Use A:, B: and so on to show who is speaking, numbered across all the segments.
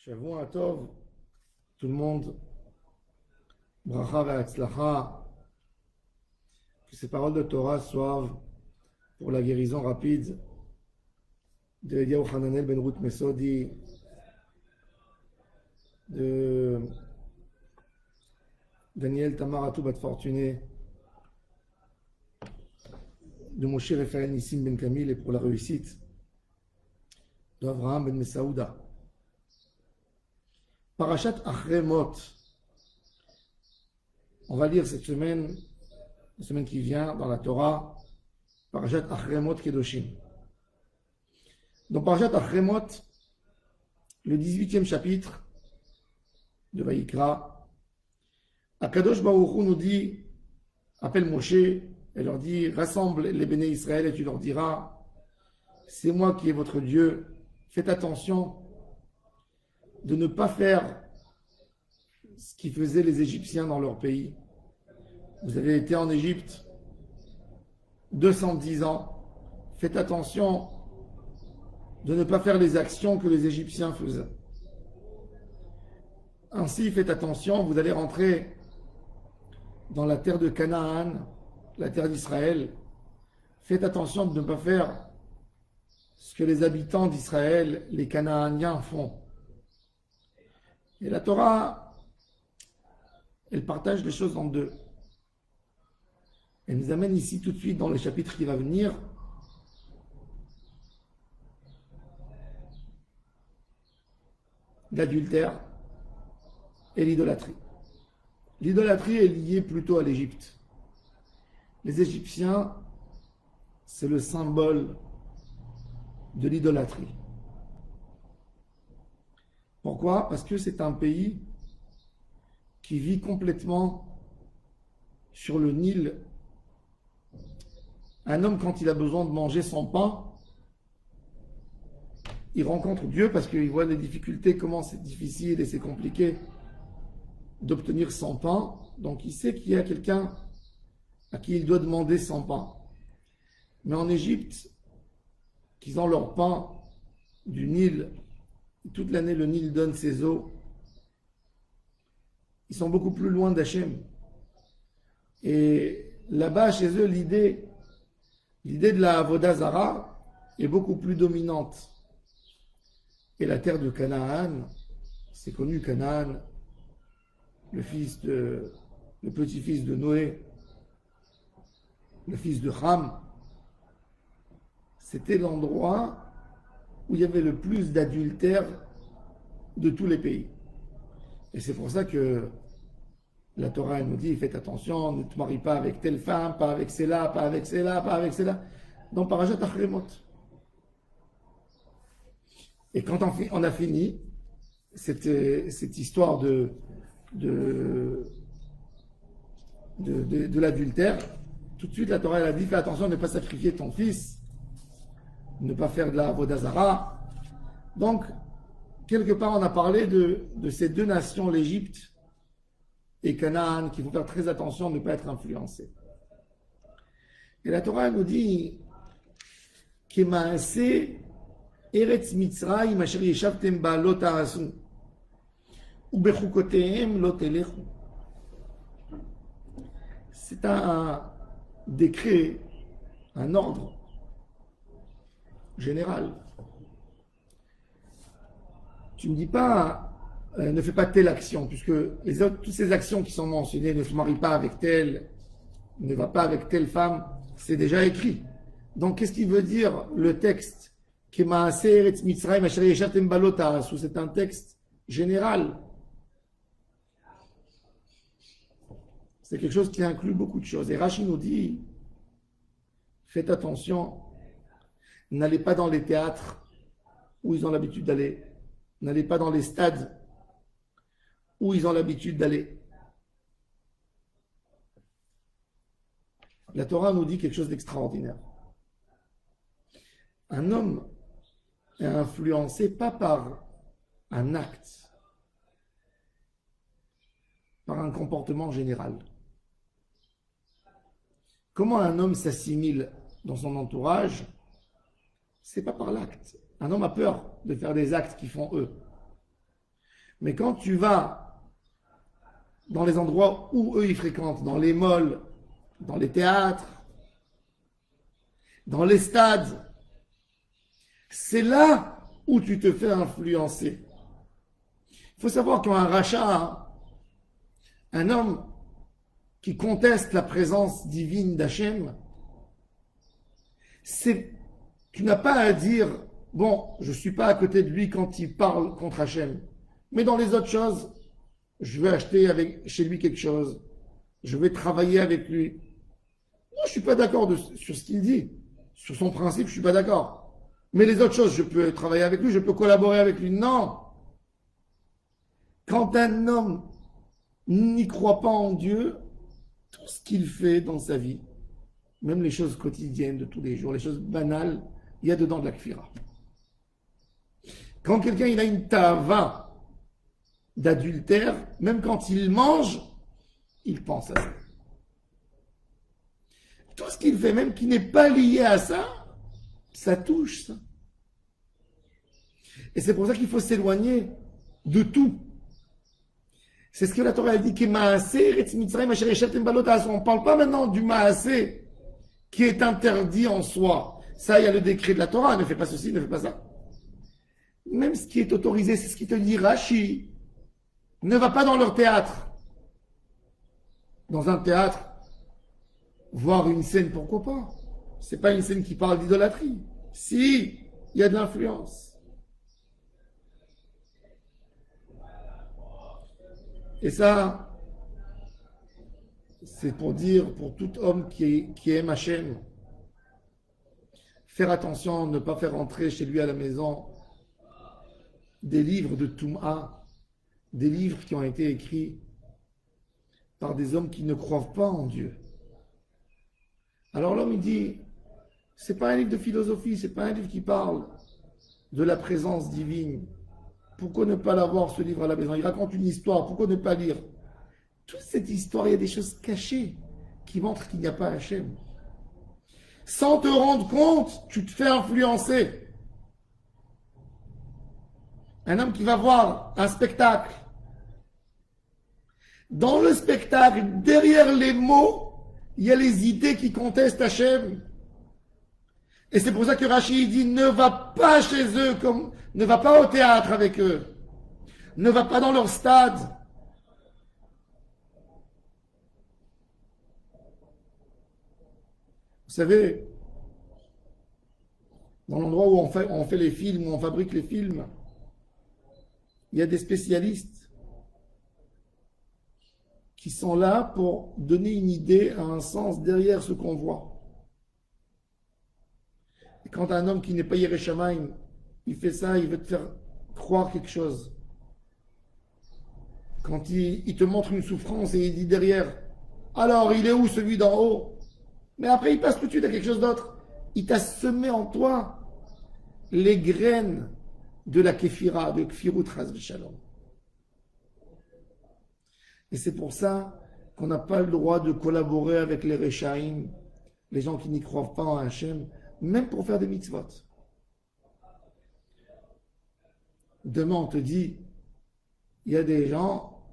A: Shavua Tov, tout le monde, bracha ve'atzlacha, que ces paroles de Torah soient pour la guérison rapide de Eliyahu Hananel ben Ruth Mesodi, de Daniel Tamaratou Bat Fortuné, de Moshe Raphaël Nissim ben Kamil, et pour la réussite d'Avraham ben Mesaouda. Parashat Achremot. On va lire cette semaine, la semaine qui vient, dans la Torah, Parashat Achremot Kedoshim. Dans Parashat Achremot, le 18e chapitre de Vaïkra, Akadosh Baruch Hu nous dit, appelle Moshe et leur dit, rassemble les béné Israël et tu leur diras, c'est moi qui est votre Dieu, faites attention de ne pas faire ce qu'ils faisaient les Égyptiens dans leur pays. Vous avez été en Égypte 210 ans. Faites attention de ne pas faire les actions que les Égyptiens faisaient. Ainsi, faites attention, vous allez rentrer dans la terre de Canaan, la terre d'Israël. Faites attention de ne pas faire ce que les habitants d'Israël, les Canaaniens, font. Et la Torah, elle partage les choses en deux. Elle nous amène ici tout de suite dans le chapitre qui va venir. L'adultère et l'idolâtrie. L'idolâtrie est liée plutôt à l'Égypte. Les Égyptiens, c'est le symbole de l'idolâtrie. Pourquoi? Parce que c'est un pays qui vit complètement sur le Nil. Un homme, quand il a besoin de manger son pain, il rencontre Dieu parce qu'il voit les difficultés, comment c'est difficile et c'est compliqué d'obtenir son pain. Donc il sait qu'il y a quelqu'un à qui il doit demander son pain. Mais en Égypte, qu'ils ont leur pain du Nil, toute l'année le Nil donne ses eaux, ils sont beaucoup plus loin d'Hachem. Et là-bas, chez eux, l'idée de la Avodah Zara est beaucoup plus dominante. Et la terre de Canaan, c'est connu, Canaan, le petit-fils de Noé, le fils de Ham, c'était l'endroit où il y avait le plus d'adultères de tous les pays. Et c'est pour ça que la Torah nous dit, faites attention, ne te marie pas avec telle femme, pas avec celle-là, pas avec celle-là, pas avec celle-là. Dans Parashat Achremot. Et quand on a fini cette histoire de l'adultère, tout de suite la Torah elle a dit, fais attention de ne pas sacrifier ton fils, ne pas faire de la Avodah Zara. Donc, quelque part, on a parlé de ces deux nations, l'Égypte et Canaan, qu'il faut faire très attention de ne pas être influencé. Et la Torah nous dit Kemaase Eretz Mitzrayim asher yeshavtem ba lo ta'asu ubechukotehem lo telechu. C'est un décret, un ordre général. Tu ne me dis pas, ne fais pas telle action, puisque toutes ces actions qui sont mentionnées, ne se marie pas avec telle, ne va pas avec telle femme, c'est déjà écrit. Donc, qu'est-ce qu'il veut dire le texte? C'est un texte général. C'est quelque chose qui inclut beaucoup de choses. Et Rashi nous dit, faites attention, n'allez pas dans les théâtres où ils ont l'habitude d'aller. N'allez pas dans les stades où ils ont l'habitude d'aller. La Torah nous dit quelque chose d'extraordinaire. Un homme est influencé pas par un acte, par un comportement général. Comment un homme s'assimile dans son entourage? C'est pas par l'acte. Un homme a peur de faire des actes qu'ils font eux. Mais quand tu vas dans les endroits où eux ils fréquentent, dans les malls, dans les théâtres, dans les stades, c'est là où tu te fais influencer. Il faut savoir qu'un rachat, un homme qui conteste la présence divine d'Hachem, tu n'as pas à dire, bon, je ne suis pas à côté de lui quand il parle contre Hachem, mais dans les autres choses, je vais acheter chez lui quelque chose, je vais travailler avec lui. Moi, je ne suis pas d'accord sur ce qu'il dit, sur son principe, je ne suis pas d'accord. Mais les autres choses, je peux travailler avec lui, je peux collaborer avec lui. Non. Quand un homme n'y croit pas en Dieu, tout ce qu'il fait dans sa vie, même les choses quotidiennes de tous les jours, les choses banales, il y a dedans de la kfira. Quand quelqu'un il a une tava d'adultère, même quand il mange, il pense à ça. Tout ce qu'il fait, même qui n'est pas lié à ça, ça touche ça. Et c'est pour ça qu'il faut s'éloigner de tout. C'est ce que la Torah a dit, on ne parle pas maintenant du maasé qui est interdit en soi. Ça, il y a le décret de la Torah, ne fais pas ceci, ne fais pas ça. Même ce qui est autorisé, c'est ce qui te dit Rashi. Ne va pas dans leur théâtre. Dans un théâtre, voir une scène, pourquoi pas? C'est pas une scène qui parle d'idolâtrie. Si, il y a de l'influence. Et ça, c'est pour dire, pour tout homme qui aime Hachem, faire attention, ne pas faire entrer chez lui à la maison des livres de Toum'a, des livres qui ont été écrits par des hommes qui ne croient pas en Dieu. Alors l'homme, il dit, c'est pas un livre de philosophie, c'est pas un livre qui parle de la présence divine. Pourquoi ne pas l'avoir, ce livre, à la maison? Il raconte une histoire, pourquoi ne pas lire? Toute cette histoire, il y a des choses cachées qui montrent qu'il n'y a pas Hachem. Sans te rendre compte, tu te fais influencer. Un homme qui va voir un spectacle. Dans le spectacle, derrière les mots, il y a les idées qui contestent Hachem. Et c'est pour ça que Rashi dit, ne va pas chez eux, ne va pas au théâtre avec eux. Ne va pas dans leur stade. Vous savez, dans l'endroit où on fait les films, où on fabrique les films, il y a des spécialistes qui sont là pour donner une idée, un sens derrière ce qu'on voit. Et quand un homme qui n'est pas Yireh Shamayim, il fait ça, il veut te faire croire quelque chose. Quand il te montre une souffrance et il dit derrière, alors il est où celui d'en haut? Mais après il passe tout de suite à quelque chose d'autre. Il t'a semé en toi les graines de la kéfira, de Kfirut Chas v'Shalom. Et c'est pour ça qu'on n'a pas le droit de collaborer avec les Rechaim, les gens qui n'y croient pas en Hachem, même pour faire des mitzvot. Demain, on te dit, il y a des gens,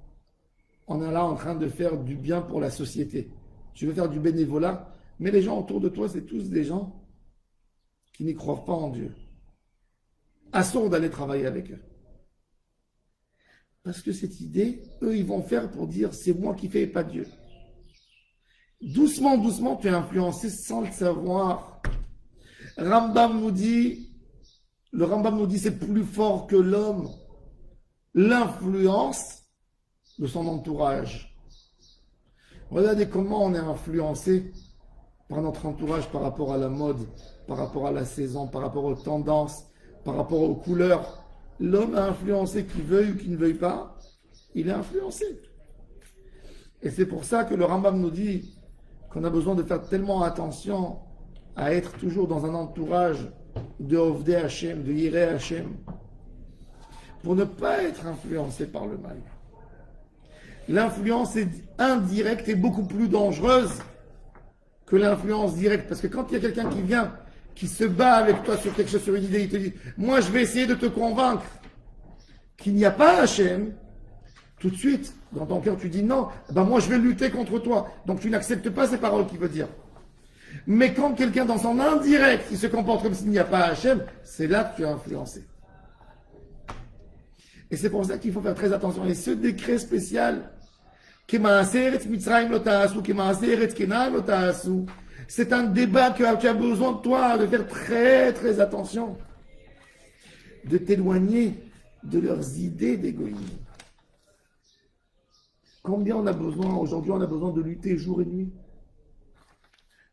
A: on est là en train de faire du bien pour la société. Tu veux faire du bénévolat, mais les gens autour de toi, c'est tous des gens qui n'y croient pas en Dieu. Assourd d'aller travailler avec eux. Parce que cette idée, eux, ils vont faire pour dire, c'est moi qui fais et pas Dieu. Doucement, doucement, tu es influencé sans le savoir. Le Rambam nous dit, c'est plus fort que l'homme, l'influence de son entourage. Regardez comment on est influencé par notre entourage par rapport à la mode, par rapport à la saison, par rapport aux tendances, par rapport aux couleurs. L'homme a influencé, qu'il veuille ou qu'il ne veuille pas, il est influencé. Et c'est pour ça que le Rambam nous dit qu'on a besoin de faire tellement attention à être toujours dans un entourage de Ovdei Hashem, de Yireh Hashem, pour ne pas être influencé par le mal. L'influence indirecte est beaucoup plus dangereuse que l'influence directe, parce que quand il y a quelqu'un qui vient, qui se bat avec toi sur quelque chose, sur une idée, il te dit, moi je vais essayer de te convaincre qu'il n'y a pas Hachem, tout de suite, dans ton cœur, tu dis non, ben moi je vais lutter contre toi. Donc tu n'acceptes pas ces paroles qu'il veut dire. Mais quand quelqu'un dans son indirect, il se comporte comme s'il n'y a pas Hachem, c'est là que tu as influencé. Et c'est pour ça qu'il faut faire très attention. Et ce décret spécial, c'est un débat que tu as besoin de toi, de faire très très attention, de t'éloigner de leurs idées d'égoïsme. Combien on a besoin, aujourd'hui on a besoin de lutter jour et nuit.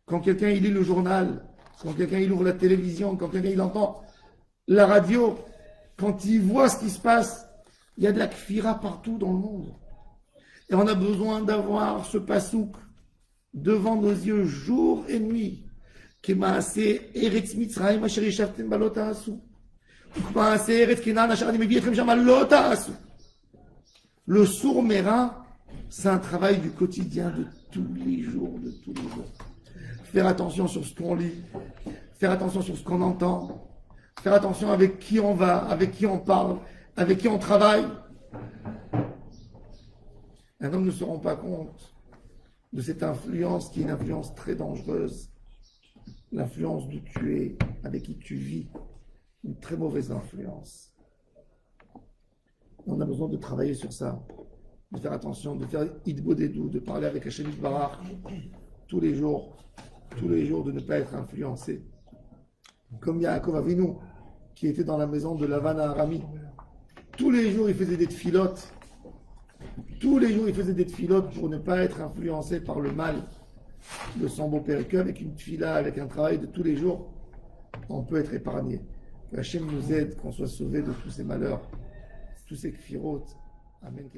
A: Quand quelqu'un il lit le journal, quand quelqu'un il ouvre la télévision, quand quelqu'un il entend la radio, quand il voit ce qui se passe, il y a de la kfira partout dans le monde. Et on a besoin d'avoir ce pasouk devant nos yeux jour et nuit. Le sourd mérin, c'est un travail du quotidien de tous les jours, de tous les jours. Faire attention sur ce qu'on lit, faire attention sur ce qu'on entend, faire attention avec qui on va, avec qui on parle, avec qui on travaille. Un homme ne se rend pas compte de cette influence qui est une influence très dangereuse. L'influence d'où tu es, avec qui tu vis, une très mauvaise influence. On a besoin de travailler sur ça, de faire attention, de faire idbodedou, de parler avec Hachem Yitbarach tous les jours, de ne pas être influencé. Comme Yaakov Avinu, qui était dans la maison de Lavan à Arami. Tous les jours, il faisait des tfilotes. Tous les jours, il faisait des tfilotes pour ne pas être influencé par le mal de son beau-père. Qu'avec une tfila, avec un travail de tous les jours, on peut être épargné. Que Hachem nous aide, qu'on soit sauvé de tous ces malheurs, tous ces kfirotes. Amen.